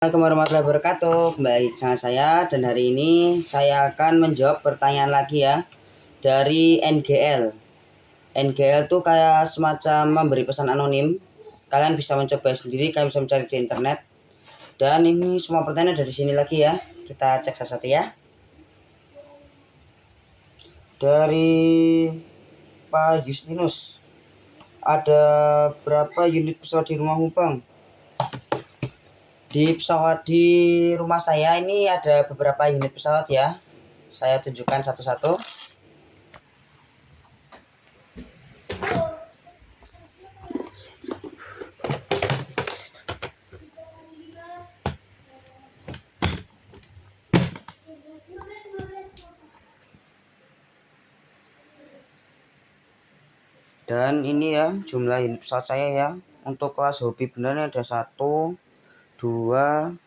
Assalamualaikum warahmatullahi wabarakatuh. Kembali sama saya dan hari ini saya akan menjawab pertanyaan lagi ya dari NGL. NGL tuh kayak semacam memberi pesan anonim. Kalian bisa mencoba sendiri, kalian bisa mencari di internet. Dan ini semua pertanyaan dari sini lagi ya. Kita cek satu-satu ya. Dari Pak Justinus, ada berapa unit pesawat di rumahmu, Bang? Di rumah saya ini ada beberapa unit pesawat ya. Saya tunjukkan satu-satu. Dan ini ya jumlah unit pesawat saya ya. Untuk kelas hobi beneran ada 1, 2,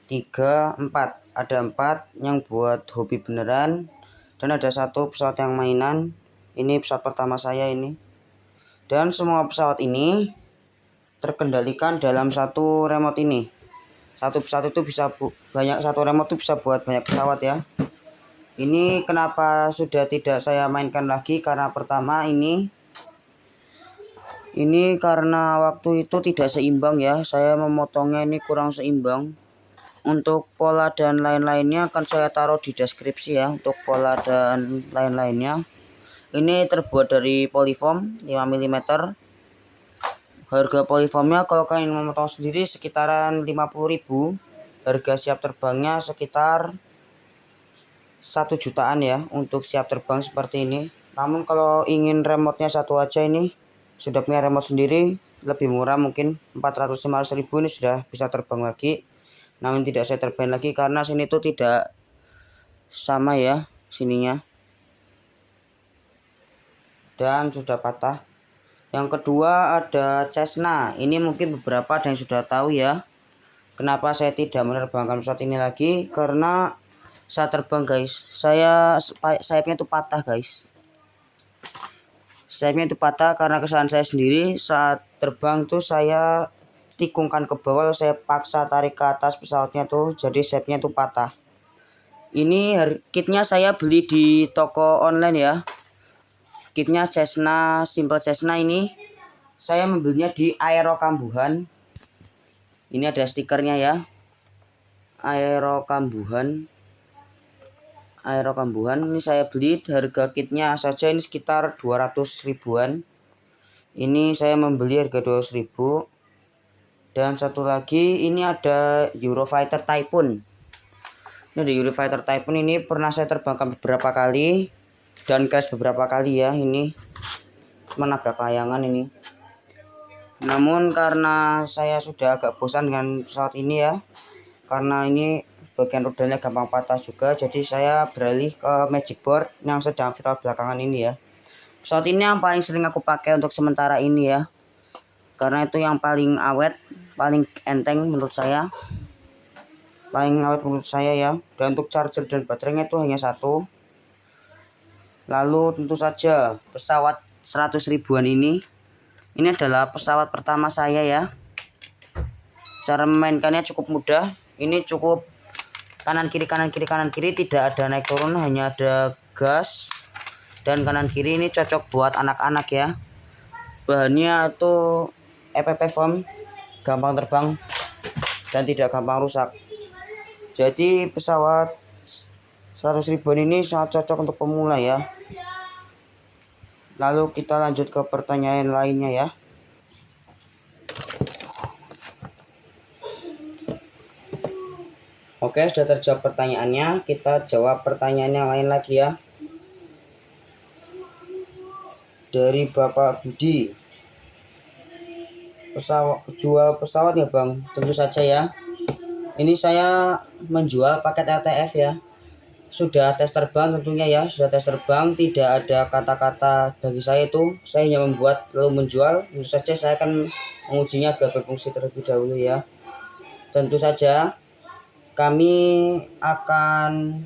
3, 4. Ada 4 yang buat hobi beneran. Dan ada 1 pesawat yang mainan. Ini pesawat pertama saya ini. Dan semua pesawat ini terkendalikan dalam satu remote ini. Satu pesawat itu bisa satu remote itu bisa buat banyak pesawat ya. Ini kenapa sudah tidak saya mainkan lagi, karena pertama ini karena waktu itu tidak seimbang ya. Saya memotongnya ini kurang seimbang. Untuk pola dan lain-lainnya akan saya taruh di deskripsi ya. Untuk pola dan lain-lainnya. Ini terbuat dari polyfoam 5 mm. Harga polyfoamnya kalau kalian memotong sendiri sekitaran 50.000. Harga siap terbangnya sekitar 1 jutaan ya untuk siap terbang seperti ini. Namun kalau ingin remote-nya satu aja ini sudah punya remote sendiri, lebih murah, mungkin 450.000 ini sudah bisa terbang lagi. Namun tidak saya terbang lagi karena sini tuh tidak sama ya sininya. Dan sudah patah. Yang kedua ada Cessna. Ini mungkin beberapa ada yang sudah tahu ya. Kenapa saya tidak menerbangkan pesawat ini lagi? Karena saat terbang guys, sayapnya itu patah guys. Sayapnya itu patah karena kesalahan saya sendiri. Saat terbang tuh saya tikungkan ke bawah, saya paksa tarik ke atas pesawatnya tuh, jadi sayapnya tuh patah. Ini kitnya saya beli di toko online ya. Kitnya Cessna, Simple Cessna ini saya membelinya di Aero Kambuhan. Ini ada stikernya ya. Aero Kambuhan ini saya beli, harga kitnya saja ini sekitar 200 ribuan. Ini saya membeli harga 200.000. Dan satu lagi ini ada Eurofighter Typhoon. Ini ada Eurofighter Typhoon, ini pernah saya terbangkan beberapa kali dan crash beberapa kali ya. Ini menabrak layangan ini. Namun karena saya sudah agak bosan dengan pesawat ini ya, karena ini bagian rodanya gampang patah juga, jadi saya beralih ke Magic Board yang sedang viral belakangan ini ya. Pesawat ini yang paling sering aku pakai untuk sementara ini ya, karena itu yang paling awet, paling enteng menurut saya, ya. Dan untuk charger dan baterainya itu hanya 1. Lalu tentu saja pesawat 100 ribuan ini adalah pesawat pertama saya ya. Cara memainkannya cukup mudah. Ini cukup kanan kiri, tidak ada naik turun, hanya ada gas dan kanan kiri. Ini cocok buat anak-anak ya. Bahannya tuh EPP foam, gampang terbang dan tidak gampang rusak. Jadi pesawat 100 ribuan ini sangat cocok untuk pemula ya. Lalu kita lanjut ke pertanyaan lainnya ya. Oke, sudah terjawab pertanyaannya. Kita jawab pertanyaan yang lain lagi ya. Dari Bapak Budi. Jual pesawat ya Bang? Tentu saja ya. Ini saya menjual paket LTF ya. Sudah tes terbang tentunya ya. Sudah tes terbang, tidak ada kata-kata bagi saya itu. Saya hanya membuat lalu menjual. Tentu saja saya akan mengujinya agar berfungsi terlebih dahulu ya. Tentu saja kami akan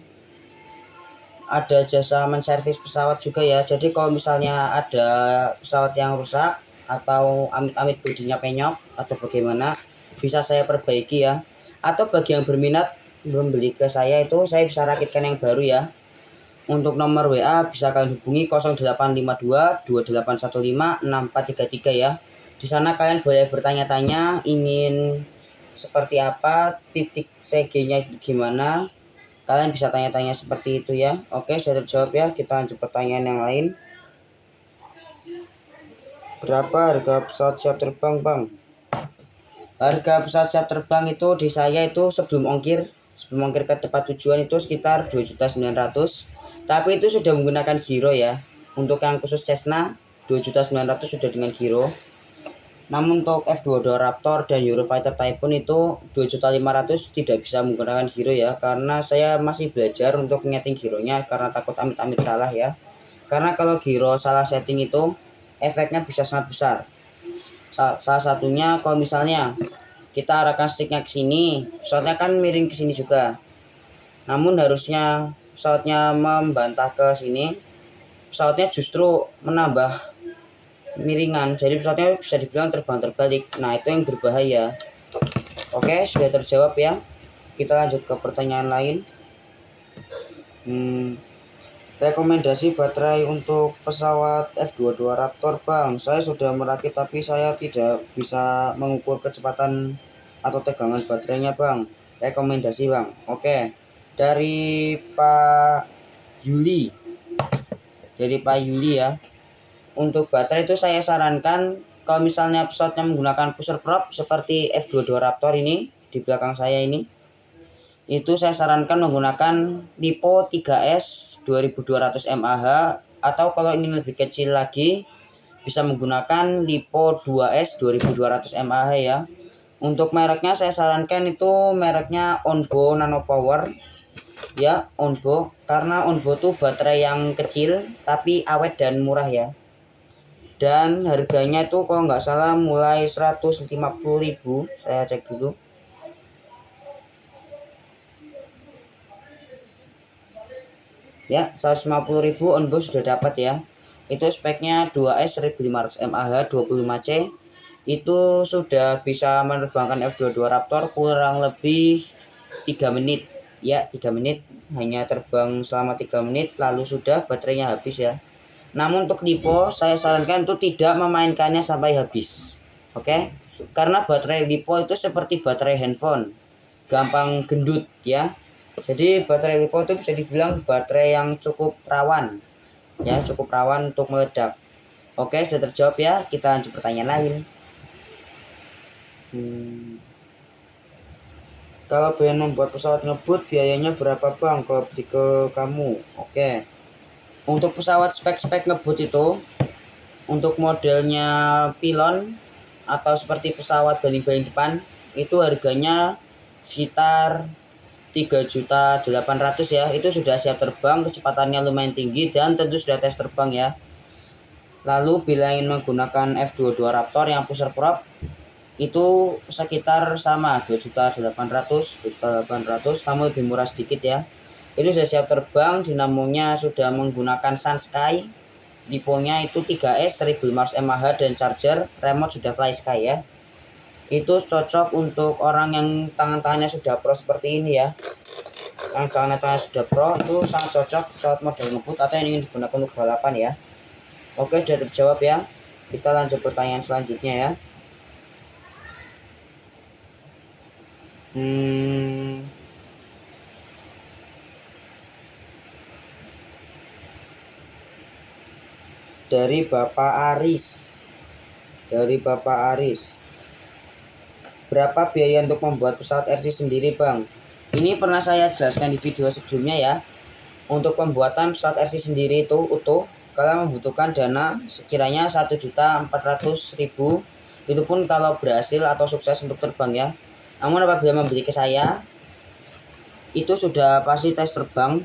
ada jasa menservis pesawat juga ya. Jadi kalau misalnya ada pesawat yang rusak atau amit-amit bodinya penyok atau bagaimana, bisa saya perbaiki ya. Atau bagi yang berminat membeli ke saya itu saya bisa rakitkan yang baru ya. Untuk nomor WA bisa kalian hubungi 0852 2815 6433 ya. Di sana kalian boleh bertanya-tanya ingin seperti apa, titik CG-nya gimana. Kalian bisa tanya-tanya seperti itu ya. Oke, sudah terjawab ya. Kita lanjut pertanyaan yang lain. Berapa harga pesawat siap terbang, Bang? Harga pesawat siap terbang itu di saya itu sebelum ongkir ke tempat tujuan itu sekitar 2.900.000. Tapi itu sudah menggunakan giro ya. Untuk yang khusus Cessna 2.900.000 sudah dengan giro. Namun untuk F-22 Raptor dan Eurofighter Typhoon itu 2.500.000 tidak bisa menggunakan giro ya, karena saya masih belajar untuk menyeting gironya karena takut amit-amit salah ya. Karena kalau giro salah setting itu efeknya bisa sangat besar. Salah satunya kalau misalnya kita arahkan sticknya ke sini, pesawatnya kan miring ke sini juga. Namun harusnya pesawatnya membantah ke sini, pesawatnya justru menambah miringan, jadi pesawatnya bisa dibilang terbang terbalik. Nah, itu yang berbahaya. Oke, sudah terjawab ya. Kita lanjut ke pertanyaan lain. Rekomendasi baterai untuk pesawat F-22 Raptor, Bang. Saya sudah merakit tapi saya tidak bisa mengukur kecepatan atau tegangan baterainya, Bang. Rekomendasi, Bang. Oke. Dari Pak Yuli. Ya. Untuk baterai itu saya sarankan kalau misalnya pesawatnya menggunakan pusher prop seperti F-22 Raptor ini di belakang saya ini, itu saya sarankan menggunakan LiPo 3S 2200 mAh, atau kalau ingin lebih kecil lagi bisa menggunakan LiPo 2S 2200 mAh ya. Untuk mereknya saya sarankan itu mereknya Onbo Nano Power ya, Onbo, karena Onbo tuh baterai yang kecil tapi awet dan murah ya. Dan harganya itu kalau nggak salah mulai 150.000, saya cek dulu. Ya, 150.000 Onbo sudah dapat ya. Itu speknya 2S 1500 mAh 25C. Itu sudah bisa menerbangkan F-22 Raptor kurang lebih 3 menit. Ya, 3 menit, hanya terbang selama 3 menit lalu sudah baterainya habis ya. Namun untuk LiPo saya sarankan untuk tidak memainkannya sampai habis. Oke? Karena baterai LiPo itu seperti baterai handphone, gampang gendut ya. Jadi baterai LiPo itu bisa dibilang baterai yang cukup rawan ya, cukup rawan untuk meledak. Oke, sudah terjawab ya. Kita lanjut pertanyaan lain. Kalau pengen membuat pesawat ngebut biayanya berapa, Bang? Kalau beli ke kamu. Oke. Untuk pesawat spek-spek ngebut itu, untuk modelnya pilon atau seperti pesawat baling-baling depan, itu harganya sekitar 3.800.000 ya. Itu sudah siap terbang, kecepatannya lumayan tinggi dan tentu sudah tes terbang ya. Lalu bila ingin menggunakan F-22 Raptor yang pusher prop, itu sekitar sama 2.800.000, namun lebih murah sedikit ya. Itu sudah siap terbang, dinamonya sudah menggunakan Sunsky, liponya itu 3S 1500 mAh dan charger, remote sudah Fly Sky ya. Itu cocok untuk orang yang tangan-tangannya sudah pro seperti ini ya. Yang tangan-tangannya sudah pro itu sangat cocok pesawat model ngebut atau yang ingin digunakan untuk balapan ya. Oke, sudah terjawab ya. Kita lanjut pertanyaan selanjutnya ya. Dari Bapak Aris. Berapa biaya untuk membuat pesawat RC sendiri, Bang? Ini pernah saya jelaskan di video sebelumnya ya. Untuk pembuatan pesawat RC sendiri itu utuh, kalian membutuhkan dana sekiranya 1.400.000. Itu pun kalau berhasil atau sukses untuk terbang ya. Namun apabila membeli ke saya, itu sudah pasti tes terbang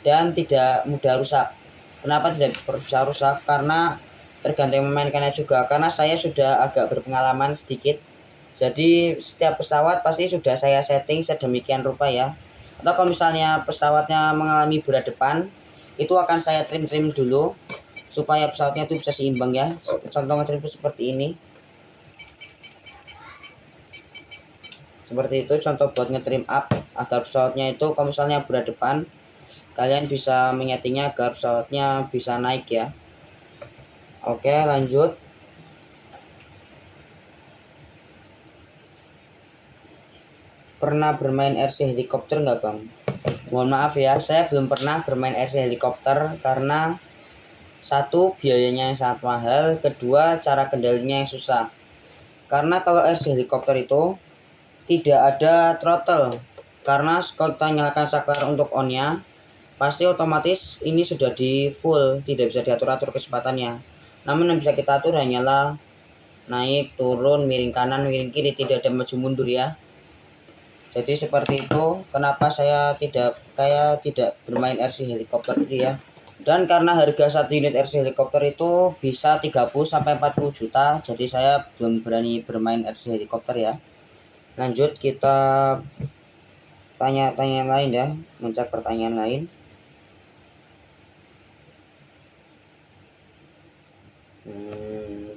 dan tidak mudah rusak. Kenapa tidak bisa rusak? Karena tergantung memainkannya juga. Karena saya sudah agak berpengalaman sedikit. Jadi setiap pesawat pasti sudah saya setting sedemikian rupa ya. Atau kalau misalnya pesawatnya mengalami berat depan, itu akan saya trim dulu supaya pesawatnya itu bisa seimbang ya. Contohnya trim seperti ini. Seperti itu contoh buat nge-trim up agar pesawatnya itu kalau misalnya berat depan, kalian bisa menyetingnya agar pesawatnya bisa naik ya. Oke, lanjut. Pernah bermain RC helikopter nggak bang? Mohon maaf ya, saya belum pernah bermain RC helikopter karena satu, biayanya yang sangat mahal, kedua, cara kendalinya yang susah. Karena kalau RC helikopter itu tidak ada throttle, karena kalau kita nyalakan saklar untuk on-nya, pasti otomatis ini sudah di full, tidak bisa diatur-atur kecepatannya. Namun yang bisa kita atur hanyalah naik, turun, miring kanan, miring kiri, tidak ada maju mundur ya. Jadi seperti itu kenapa saya tidak bermain RC helikopter itu ya. Dan karena harga satu unit RC helikopter itu bisa 30 sampai 40 juta, jadi saya belum berani bermain RC helikopter ya. Lanjut kita tanya-tanya lain ya, mencak pertanyaan lain.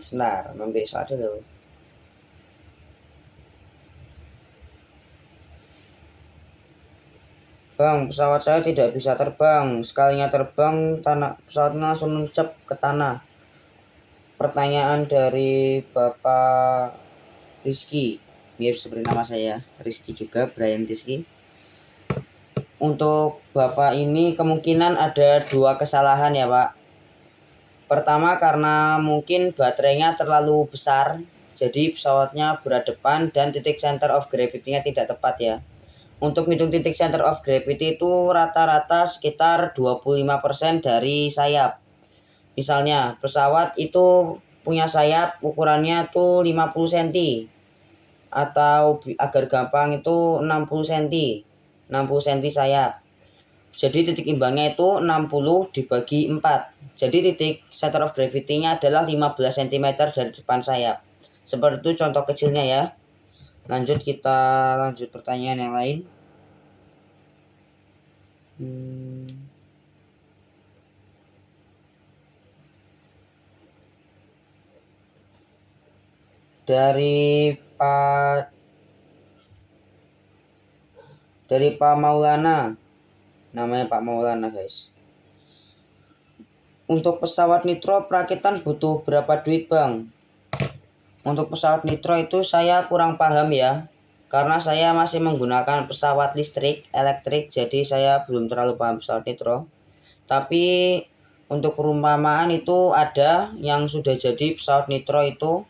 Sebentar, mampir soal dulu. Bang, pesawat saya tidak bisa terbang. Sekalinya terbang, pesawatnya langsung mencep ke tanah. Pertanyaan dari Bapak Rizky, mirip seperti nama saya, Rizky juga, Brian Rizky. Untuk Bapak ini kemungkinan ada 2 kesalahan ya Pak. Pertama karena mungkin baterainya terlalu besar, jadi pesawatnya berat depan dan titik center of gravity-nya tidak tepat ya. Untuk menghitung titik center of gravity itu rata-rata sekitar 25% dari sayap. Misalnya pesawat itu punya sayap ukurannya tuh 50 cm atau agar gampang itu 60 cm. 60 cm sayap. Jadi titik imbangnya itu 60 dibagi 4. Jadi titik center of gravity-nya adalah 15 cm dari depan sayap. Seperti itu contoh kecilnya ya. Lanjut pertanyaan yang lain. Dari Pak Maulana, namanya Pak Maulana guys. Untuk pesawat nitro perakitan butuh berapa duit bang? Untuk pesawat nitro itu saya kurang paham ya, karena saya masih menggunakan pesawat elektrik, jadi saya belum terlalu paham pesawat nitro. Tapi untuk perumpamaan itu ada yang sudah jadi pesawat nitro itu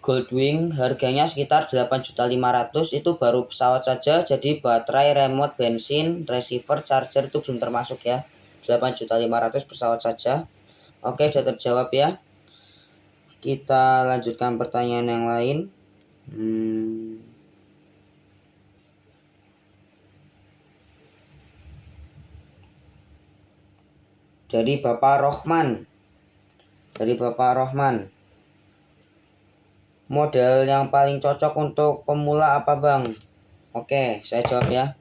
Goldwing, harganya sekitar 8.500.000, itu baru pesawat saja, jadi baterai, remote, bensin, receiver, charger itu belum termasuk ya. 8.500.000 pesawat saja. Oke, sudah terjawab ya. Kita lanjutkan pertanyaan yang lain. Dari Bapak Rohman. Model yang paling cocok untuk pemula apa bang? Oke, saya jawab ya.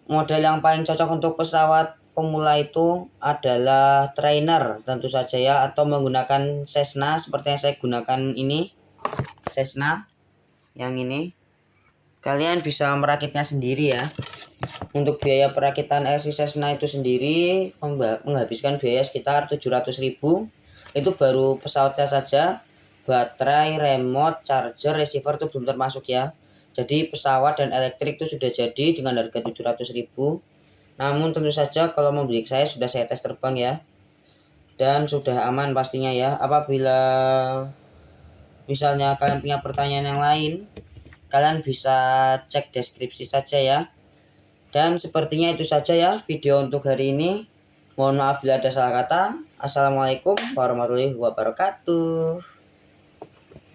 Model yang paling cocok untuk pesawat pemula itu adalah trainer tentu saja ya, atau menggunakan Cessna seperti yang saya gunakan ini. Cessna yang ini. Kalian bisa merakitnya sendiri ya. Untuk biaya perakitan RC Cessna itu sendiri menghabiskan biaya sekitar 700.000. Itu baru pesawatnya saja. Baterai, remote, charger, receiver itu belum termasuk ya. Jadi pesawat dan elektrik itu sudah jadi dengan harga 700.000. Namun tentu saja kalau membeli saya sudah saya tes terbang ya. Dan sudah aman pastinya ya. Apabila misalnya kalian punya pertanyaan yang lain, kalian bisa cek deskripsi saja ya. Dan sepertinya itu saja ya video untuk hari ini. Mohon maaf bila ada salah kata. Assalamualaikum warahmatullahi wabarakatuh.